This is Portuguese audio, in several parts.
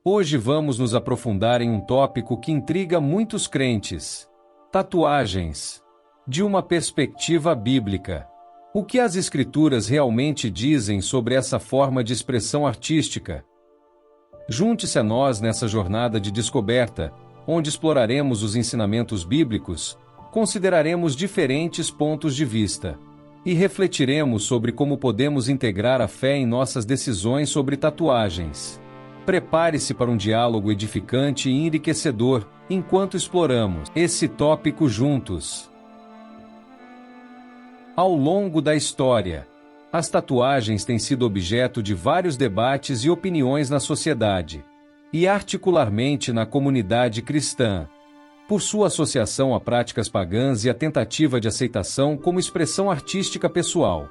Hoje vamos nos aprofundar em um tópico que intriga muitos crentes: tatuagens. De uma perspectiva bíblica. O que as Escrituras realmente dizem sobre essa forma de expressão artística? Junte-se a nós nessa jornada de descoberta, onde exploraremos os ensinamentos bíblicos, consideraremos diferentes pontos de vista e refletiremos sobre como podemos integrar a fé em nossas decisões sobre tatuagens. Prepare-se para um diálogo edificante e enriquecedor, enquanto exploramos esse tópico juntos. Ao longo da história, as tatuagens têm sido objeto de vários debates e opiniões na sociedade, e particularmente na comunidade cristã, por sua associação a práticas pagãs e a tentativa de aceitação como expressão artística pessoal.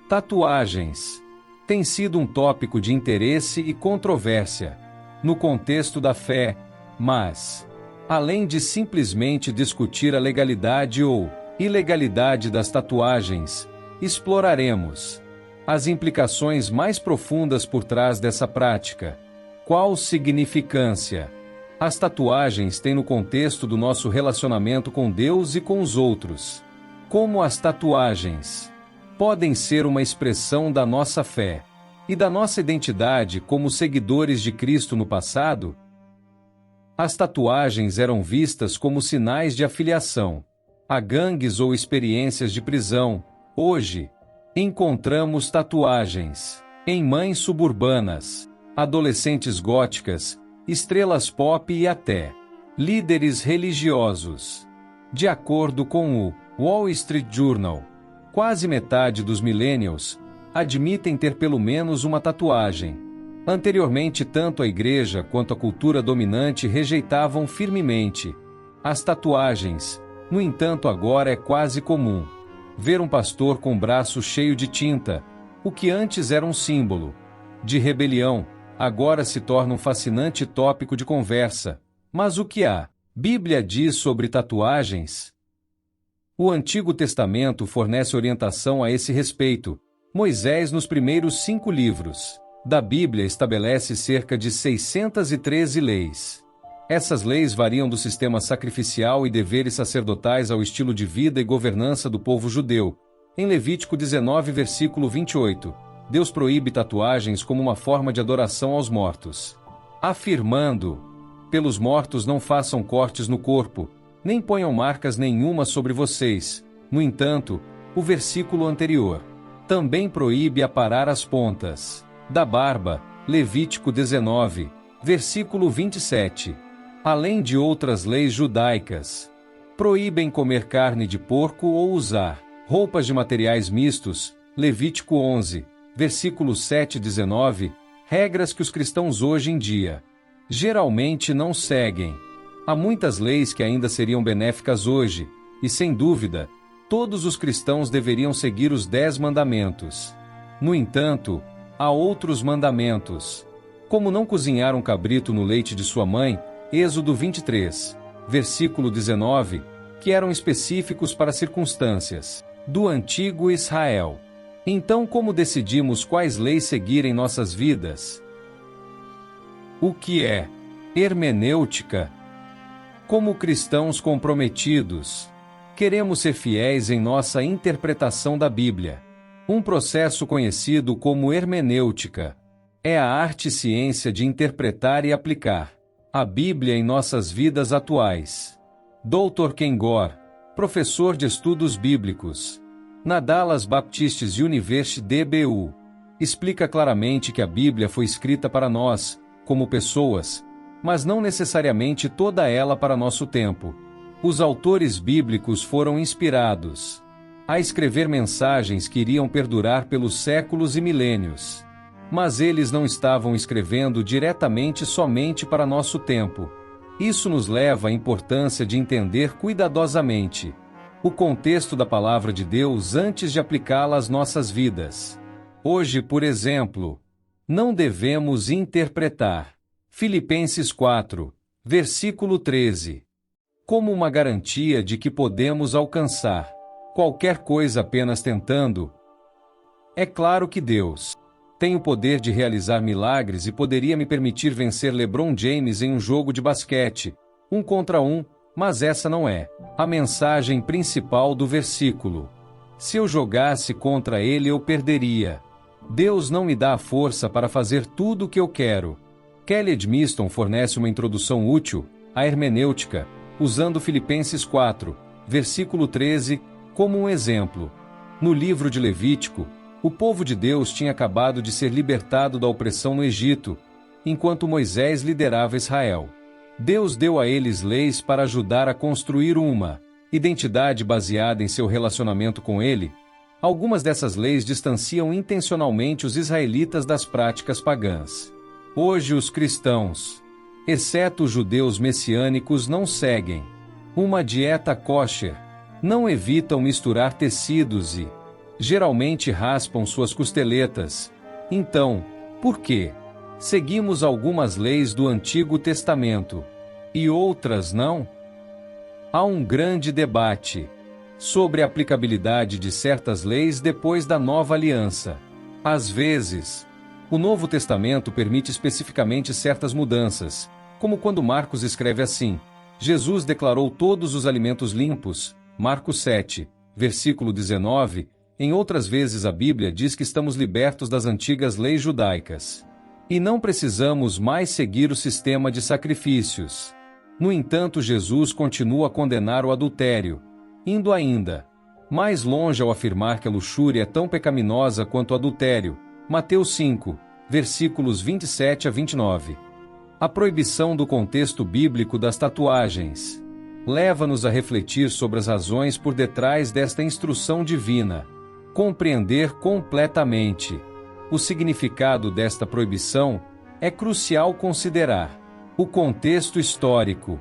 Tatuagens têm sido um tópico de interesse e controvérsia, no contexto da fé, mas, além de simplesmente discutir a legalidade ou ilegalidade das tatuagens, exploraremos as implicações mais profundas por trás dessa prática. Qual significância as tatuagens têm no contexto do nosso relacionamento com Deus e com os outros? Como as tatuagens podem ser uma expressão da nossa fé e da nossa identidade como seguidores de Cristo no passado? As tatuagens eram vistas como sinais de afiliação a gangues ou experiências de prisão. Hoje, encontramos tatuagens em mães suburbanas, adolescentes góticas, estrelas pop e até líderes religiosos. De acordo com o Wall Street Journal, quase metade dos millennials admitem ter pelo menos uma tatuagem. Anteriormente, tanto a igreja quanto a cultura dominante rejeitavam firmemente as tatuagens. No entanto, agora é quase comum ver um pastor com o braço cheio de tinta. O que antes era um símbolo de rebelião, agora se torna um fascinante tópico de conversa. Mas o que a Bíblia diz sobre tatuagens? O Antigo Testamento fornece orientação a esse respeito. Moisés, nos primeiros 5 livros da Bíblia, estabelece cerca de 613 leis. Essas leis variam do sistema sacrificial e deveres sacerdotais ao estilo de vida e governança do povo judeu. Em Levítico 19, versículo 28, Deus proíbe tatuagens como uma forma de adoração aos mortos, afirmando: pelos mortos não façam cortes no corpo, nem ponham marcas nenhuma sobre vocês. No entanto, o versículo anterior também proíbe aparar as pontas da barba. Levítico 19, versículo 27. Além de outras leis judaicas, proíbem comer carne de porco ou usar roupas de materiais mistos. Levítico 11, versículo 7 e 19, regras que os cristãos hoje em dia geralmente não seguem. Há muitas leis que ainda seriam benéficas hoje, e sem dúvida, todos os cristãos deveriam seguir os 10 mandamentos. No entanto, há outros mandamentos, como não cozinhar um cabrito no leite de sua mãe, Êxodo 23, versículo 19, que eram específicos para circunstâncias do antigo Israel. Então, como decidimos quais leis seguir em nossas vidas? O que é hermenêutica? Como cristãos comprometidos, queremos ser fiéis em nossa interpretação da Bíblia. Um processo conhecido como hermenêutica é a arte e ciência de interpretar e aplicar a Bíblia em nossas vidas atuais. Dr. Ken Gor, professor de estudos bíblicos na Dallas Baptist University DBU, explica claramente que a Bíblia foi escrita para nós, como pessoas, mas não necessariamente toda ela para nosso tempo. Os autores bíblicos foram inspirados a escrever mensagens que iriam perdurar pelos séculos e milênios. Mas eles não estavam escrevendo diretamente somente para nosso tempo. Isso nos leva à importância de entender cuidadosamente o contexto da palavra de Deus antes de aplicá-la às nossas vidas. Hoje, por exemplo, não devemos interpretar Filipenses 4, versículo 13, como uma garantia de que podemos alcançar qualquer coisa apenas tentando. É claro que Deus Tenho o poder de realizar milagres e poderia me permitir vencer LeBron James em um jogo de basquete, 1 contra 1, mas essa não é a mensagem principal do versículo. Se eu jogasse contra ele, eu perderia. Deus não me dá a força para fazer tudo o que eu quero. Kelly Edmiston fornece uma introdução útil à hermenêutica, usando Filipenses 4, versículo 13, como um exemplo. No livro de Levítico, o povo de Deus tinha acabado de ser libertado da opressão no Egito, enquanto Moisés liderava Israel. Deus deu a eles leis para ajudar a construir uma identidade baseada em seu relacionamento com ele. Algumas dessas leis distanciam intencionalmente os israelitas das práticas pagãs. Hoje os cristãos, exceto os judeus messiânicos, não seguem uma dieta kosher, não evitam misturar tecidos e, geralmente, raspam suas costeletas. Então, por quê? Seguimos algumas leis do Antigo Testamento e outras não? Há um grande debate sobre a aplicabilidade de certas leis depois da Nova Aliança. Às vezes, o Novo Testamento permite especificamente certas mudanças, como quando Marcos escreve assim: Jesus declarou todos os alimentos limpos, Marcos 7, versículo 19. Em outras vezes a Bíblia diz que estamos libertos das antigas leis judaicas e não precisamos mais seguir o sistema de sacrifícios. No entanto, Jesus continua a condenar o adultério, indo ainda mais longe ao afirmar que a luxúria é tão pecaminosa quanto o adultério. Mateus 5, versículos 27 a 29. A proibição do contexto bíblico das tatuagens leva-nos a refletir sobre as razões por detrás desta instrução divina. Compreender completamente o significado desta proibição é crucial considerar o contexto histórico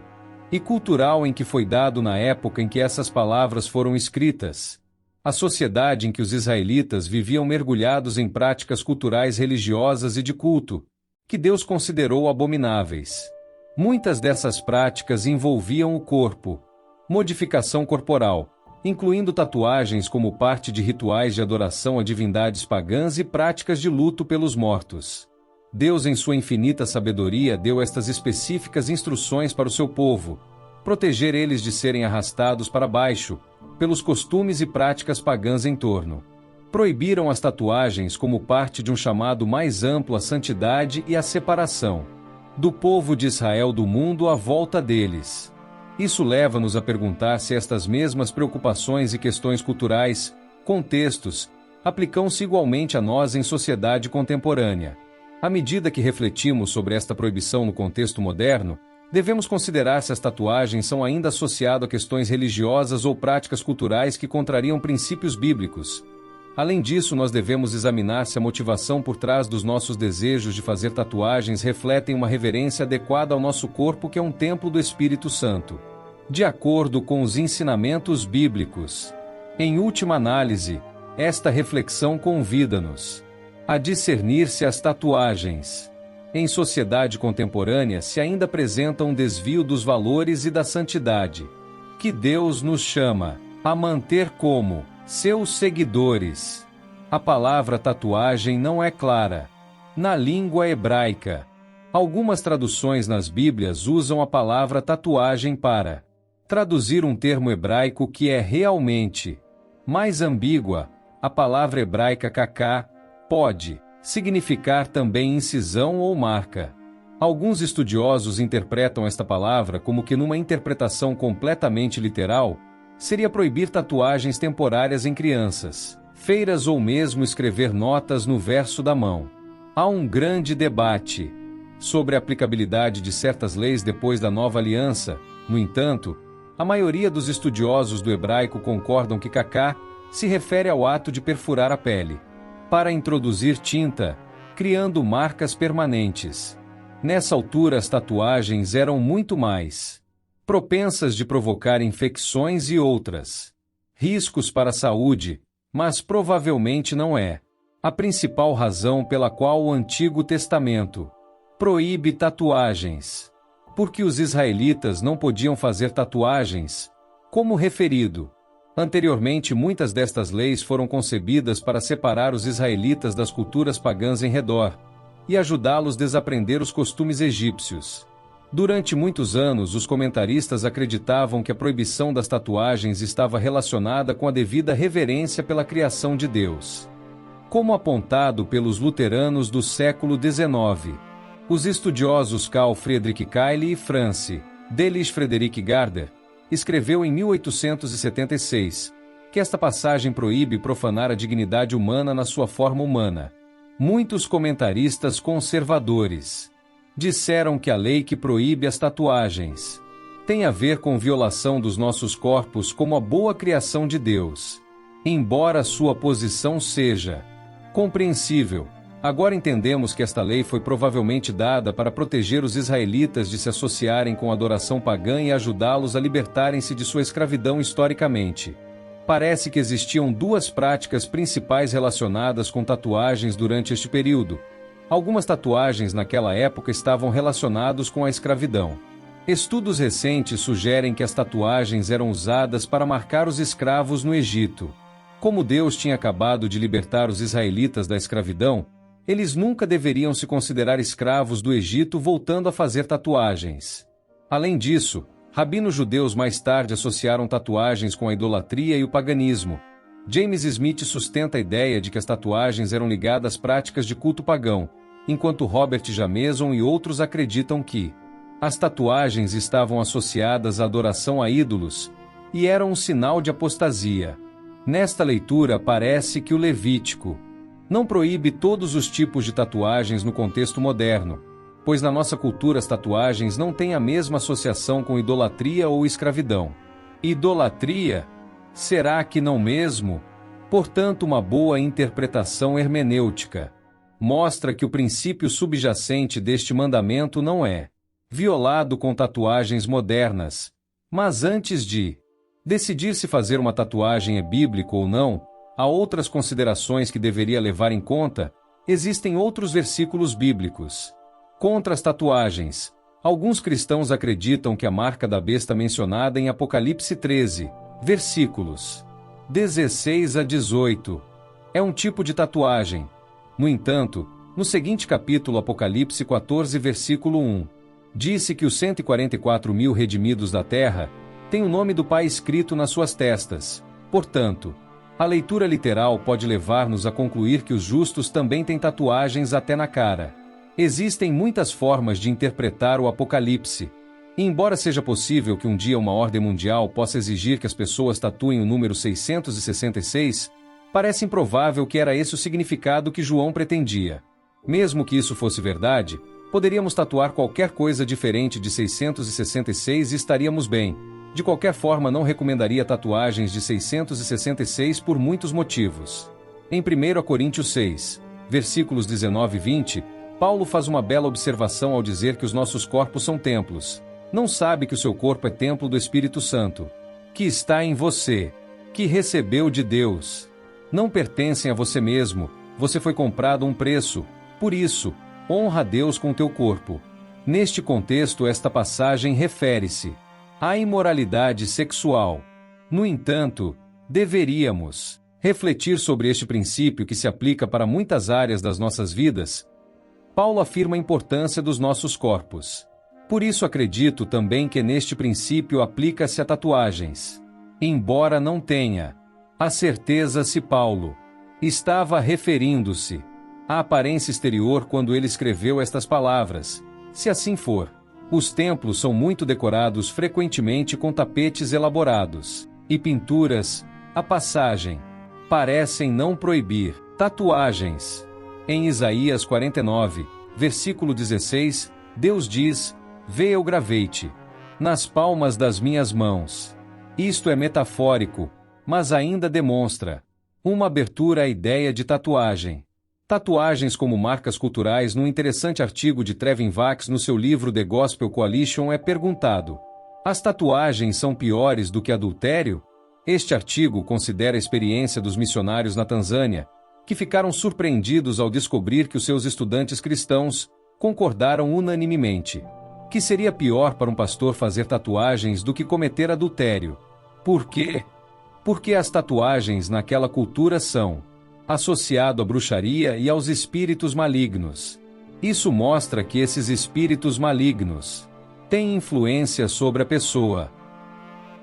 e cultural em que foi dado na época em que essas palavras foram escritas. A sociedade em que os israelitas viviam mergulhados em práticas culturais religiosas e de culto, que Deus considerou abomináveis. Muitas dessas práticas envolviam o corpo, modificação corporal, incluindo tatuagens como parte de rituais de adoração a divindades pagãs e práticas de luto pelos mortos. Deus, em sua infinita sabedoria, deu estas específicas instruções para o seu povo: proteger eles de serem arrastados para baixo pelos costumes e práticas pagãs em torno. Proibiram as tatuagens como parte de um chamado mais amplo à santidade e à separação do povo de Israel do mundo à volta deles. Isso leva-nos a perguntar se estas mesmas preocupações e questões culturais, contextos, aplicam-se igualmente a nós em sociedade contemporânea. À medida que refletimos sobre esta proibição no contexto moderno, devemos considerar se as tatuagens são ainda associadas a questões religiosas ou práticas culturais que contrariam princípios bíblicos. Além disso, nós devemos examinar se a motivação por trás dos nossos desejos de fazer tatuagens refletem uma reverência adequada ao nosso corpo, que é um templo do Espírito Santo, de acordo com os ensinamentos bíblicos. Em última análise, esta reflexão convida-nos a discernir se as tatuagens, em sociedade contemporânea, se ainda apresentam um desvio dos valores e da santidade que Deus nos chama a manter como seus seguidores. A palavra tatuagem não é clara na língua hebraica. Algumas traduções nas Bíblias usam a palavra tatuagem para traduzir um termo hebraico que é realmente mais ambígua. A palavra hebraica kaká pode significar também incisão ou marca. Alguns estudiosos interpretam esta palavra como que, numa interpretação completamente literal, seria proibir tatuagens temporárias em crianças, feiras ou mesmo escrever notas no verso da mão. Há um grande debate sobre a aplicabilidade de certas leis depois da Nova Aliança. No entanto, a maioria dos estudiosos do hebraico concordam que kaká se refere ao ato de perfurar a pele para introduzir tinta, criando marcas permanentes. Nessa altura, as tatuagens eram muito mais propensas de provocar infecções e outras riscos para a saúde, mas provavelmente não é a principal razão pela qual o Antigo Testamento proíbe tatuagens. Porque os israelitas não podiam fazer tatuagens, como referido Anteriormente, muitas destas leis foram concebidas para separar os israelitas das culturas pagãs em redor e ajudá-los a desaprender os costumes egípcios. Durante muitos anos, os comentaristas acreditavam que a proibição das tatuagens estava relacionada com a devida reverência pela criação de Deus. Como apontado pelos luteranos do século XIX, os estudiosos Carl Friedrich Keil e Franz Delitzsch Frederick Gardner escreveu em 1876 que esta passagem proíbe profanar a dignidade humana na sua forma humana. Muitos comentaristas conservadores disseram que a lei que proíbe as tatuagens tem a ver com violação dos nossos corpos como a boa criação de Deus. Embora sua posição seja compreensível, agora entendemos que esta lei foi provavelmente dada para proteger os israelitas de se associarem com a adoração pagã e ajudá-los a libertarem-se de sua escravidão historicamente. Parece que existiam duas práticas principais relacionadas com tatuagens durante este período. Algumas tatuagens naquela época estavam relacionadas com a escravidão. Estudos recentes sugerem que as tatuagens eram usadas para marcar os escravos no Egito. Como Deus tinha acabado de libertar os israelitas da escravidão, eles nunca deveriam se considerar escravos do Egito voltando a fazer tatuagens. Além disso, rabinos judeus mais tarde associaram tatuagens com a idolatria e o paganismo. James Smith sustenta a ideia de que as tatuagens eram ligadas às práticas de culto pagão, enquanto Robert Jameson e outros acreditam que as tatuagens estavam associadas à adoração a ídolos e eram um sinal de apostasia. Nesta leitura parece que o Levítico não proíbe todos os tipos de tatuagens no contexto moderno, pois na nossa cultura as tatuagens não têm a mesma associação com idolatria ou escravidão. Idolatria? Será que não mesmo? Portanto, uma boa interpretação hermenêutica mostra que o princípio subjacente deste mandamento não é violado com tatuagens modernas, mas antes de decidir se fazer uma tatuagem é bíblico ou não, há outras considerações que deveria levar em conta. Existem outros versículos bíblicos contra as tatuagens. Alguns cristãos acreditam que a marca da besta mencionada em Apocalipse 13, versículos 16 a 18, é um tipo de tatuagem. No entanto, no seguinte capítulo, Apocalipse 14, versículo 1, disse que os 144.000 redimidos da terra têm o nome do Pai escrito nas suas testas. Portanto, a leitura literal pode levar-nos a concluir que os justos também têm tatuagens até na cara. Existem muitas formas de interpretar o Apocalipse. E embora seja possível que um dia uma ordem mundial possa exigir que as pessoas tatuem o número 666, parece improvável que era esse o significado que João pretendia. Mesmo que isso fosse verdade, poderíamos tatuar qualquer coisa diferente de 666 e estaríamos bem. De qualquer forma, não recomendaria tatuagens de 666 por muitos motivos. Em 1 Coríntios 6, versículos 19 e 20, Paulo faz uma bela observação ao dizer que os nossos corpos são templos. Não sabe que o seu corpo é templo do Espírito Santo, que está em você, que recebeu de Deus. Não pertencem a você mesmo, você foi comprado a um preço. Por isso, honra a Deus com teu corpo. Neste contexto, esta passagem refere-se à imoralidade sexual. No entanto, deveríamos refletir sobre este princípio que se aplica para muitas áreas das nossas vidas. Paulo afirma a importância dos nossos corpos. Por isso acredito também que neste princípio aplica-se a tatuagens. Embora não tenha a certeza se Paulo estava referindo-se à aparência exterior quando ele escreveu estas palavras. Se assim for, os templos são muito decorados frequentemente com tapetes elaborados e pinturas. A passagem parecem não proibir tatuagens. Em Isaías 49, versículo 16, Deus diz: Vê, eu gravei-te nas palmas das minhas mãos. Isto é metafórico, mas ainda demonstra uma abertura à ideia de tatuagem. Tatuagens como marcas culturais. Num interessante artigo de Trevin Vax no seu livro The Gospel Coalition é perguntado: as tatuagens são piores do que adultério? Este artigo considera a experiência dos missionários na Tanzânia, que ficaram surpreendidos ao descobrir que os seus estudantes cristãos concordaram unanimemente que seria pior para um pastor fazer tatuagens do que cometer adultério. Por quê? Porque as tatuagens naquela cultura são associado à bruxaria e aos espíritos malignos. Isso mostra que esses espíritos malignos têm influência sobre a pessoa.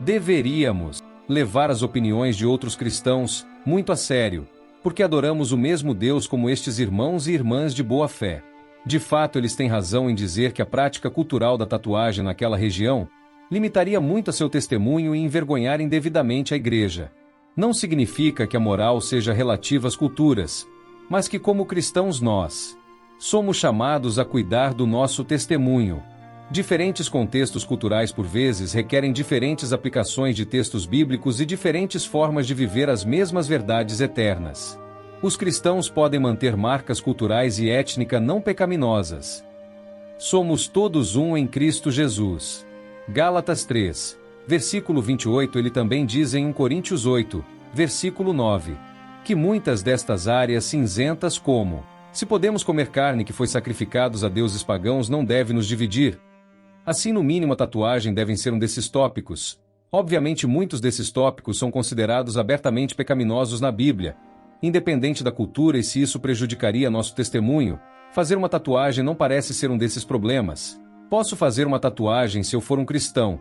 Deveríamos levar as opiniões de outros cristãos muito a sério, porque adoramos o mesmo Deus como estes irmãos e irmãs de boa fé. De fato, eles têm razão em dizer que a prática cultural da tatuagem naquela região limitaria muito a seu testemunho e envergonhar indevidamente a igreja. Não significa que a moral seja relativa às culturas, mas que como cristãos nós somos chamados a cuidar do nosso testemunho. Diferentes contextos culturais por vezes requerem diferentes aplicações de textos bíblicos e diferentes formas de viver as mesmas verdades eternas. Os cristãos podem manter marcas culturais e étnicas não pecaminosas. Somos todos um em Cristo Jesus. Gálatas 3, versículo 28. Ele também diz em 1 Coríntios 8, versículo 9, que muitas destas áreas cinzentas como se podemos comer carne que foi sacrificados a deuses pagãos não deve nos dividir. Assim, no mínimo, a tatuagem deve ser um desses tópicos. Obviamente, muitos desses tópicos são considerados abertamente pecaminosos na Bíblia. Independente da cultura e se isso prejudicaria nosso testemunho, fazer uma tatuagem não parece ser um desses problemas. Posso fazer uma tatuagem se eu for um cristão.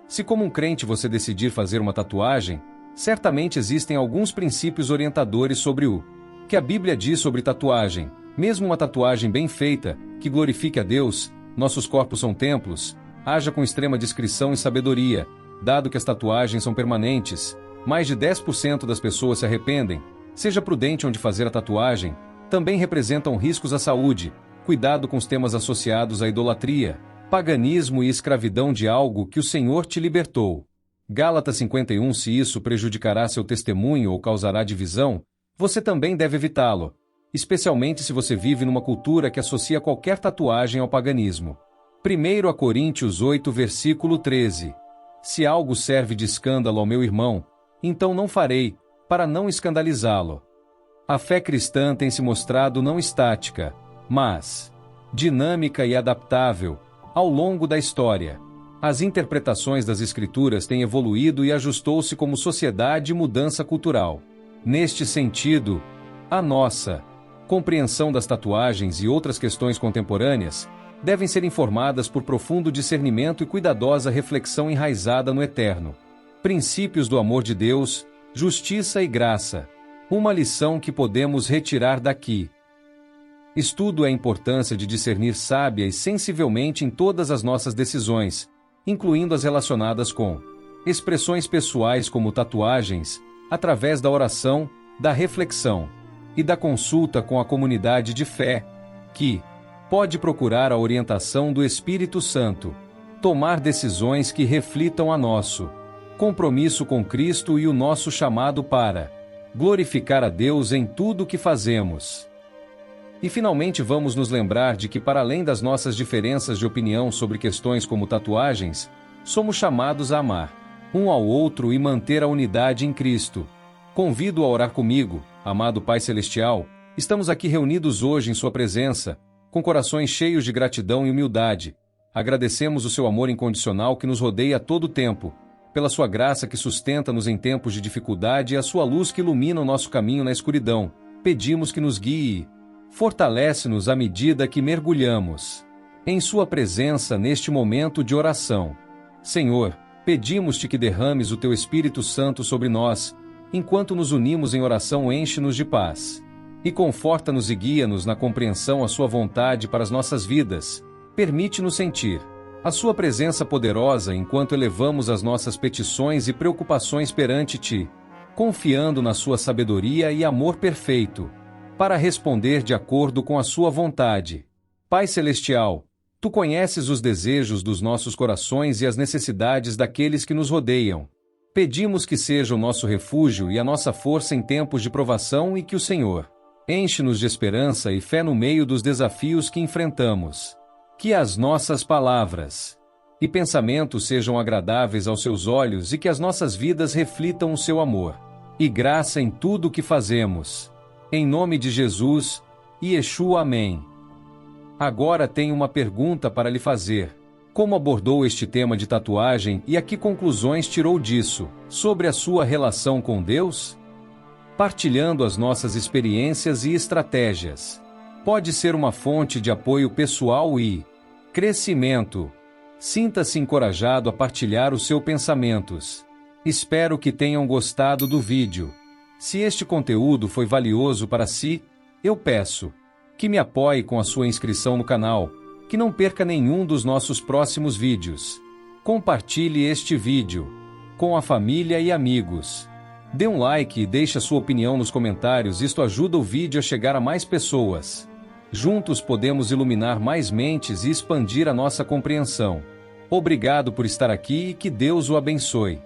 Se como um crente você decidir fazer uma tatuagem, certamente existem alguns princípios orientadores sobre o que a Bíblia diz sobre tatuagem. Mesmo uma tatuagem bem feita, que glorifique a Deus, nossos corpos são templos, haja com extrema discrição e sabedoria, dado que as tatuagens são permanentes, mais de 10% das pessoas se arrependem, seja prudente onde fazer a tatuagem, também representam riscos à saúde, cuidado com os temas associados à idolatria, paganismo e escravidão de algo que o Senhor te libertou. Gálatas 51. Se isso prejudicará seu testemunho ou causará divisão, você também deve evitá-lo, especialmente se você vive numa cultura que associa qualquer tatuagem ao paganismo. 1 Coríntios 8, versículo 13. Se algo serve de escândalo ao meu irmão, então não farei, para não escandalizá-lo. A fé cristã tem se mostrado não estática, mas dinâmica e adaptável ao longo da história. As interpretações das Escrituras têm evoluído e ajustou-se como sociedade e mudança cultural. Neste sentido, a nossa compreensão das tatuagens e outras questões contemporâneas devem ser informadas por profundo discernimento e cuidadosa reflexão enraizada no eterno. Princípios do amor de Deus, justiça e graça. Uma lição que podemos retirar daqui. Estudo a importância de discernir sábia e sensivelmente em todas as nossas decisões, incluindo as relacionadas com expressões pessoais como tatuagens, através da oração, da reflexão e da consulta com a comunidade de fé, que pode procurar a orientação do Espírito Santo, tomar decisões que reflitam a nosso compromisso com Cristo e o nosso chamado para glorificar a Deus em tudo o que fazemos. E finalmente vamos nos lembrar de que, para além das nossas diferenças de opinião sobre questões como tatuagens, somos chamados a amar um ao outro e manter a unidade em Cristo. Convido a orar comigo, amado Pai Celestial. Estamos aqui reunidos hoje em Sua presença, com corações cheios de gratidão e humildade. Agradecemos o Seu amor incondicional que nos rodeia a todo tempo, pela Sua graça que sustenta-nos em tempos de dificuldade e a Sua luz que ilumina o nosso caminho na escuridão. Pedimos que nos guie e fortalece-nos à medida que mergulhamos em Sua presença neste momento de oração. Senhor, pedimos-te que derrames o Teu Espírito Santo sobre nós. Enquanto nos unimos em oração, enche-nos de paz e conforta-nos e guia-nos na compreensão à Sua vontade para as nossas vidas. Permite-nos sentir a Sua presença poderosa enquanto elevamos as nossas petições e preocupações perante Ti, confiando na Sua sabedoria e amor perfeito, para responder de acordo com a Sua vontade. Pai Celestial, Tu conheces os desejos dos nossos corações e as necessidades daqueles que nos rodeiam. Pedimos que seja o nosso refúgio e a nossa força em tempos de provação e que o Senhor enche-nos de esperança e fé no meio dos desafios que enfrentamos. Que as nossas palavras e pensamentos sejam agradáveis aos Seus olhos e que as nossas vidas reflitam o Seu amor e graça em tudo o que fazemos. Em nome de Jesus, Yeshua, amém. Agora tenho uma pergunta para lhe fazer. Como abordou este tema de tatuagem e a que conclusões tirou disso, sobre a sua relação com Deus? Partilhando as nossas experiências e estratégias. Pode ser uma fonte de apoio pessoal e crescimento. Sinta-se encorajado a partilhar os seus pensamentos. Espero que tenham gostado do vídeo. Se este conteúdo foi valioso para si, eu peço que me apoie com a sua inscrição no canal, que não perca nenhum dos nossos próximos vídeos. Compartilhe este vídeo com a família e amigos. Dê um like e deixe a sua opinião nos comentários, isto ajuda o vídeo a chegar a mais pessoas. Juntos podemos iluminar mais mentes e expandir a nossa compreensão. Obrigado por estar aqui e que Deus o abençoe.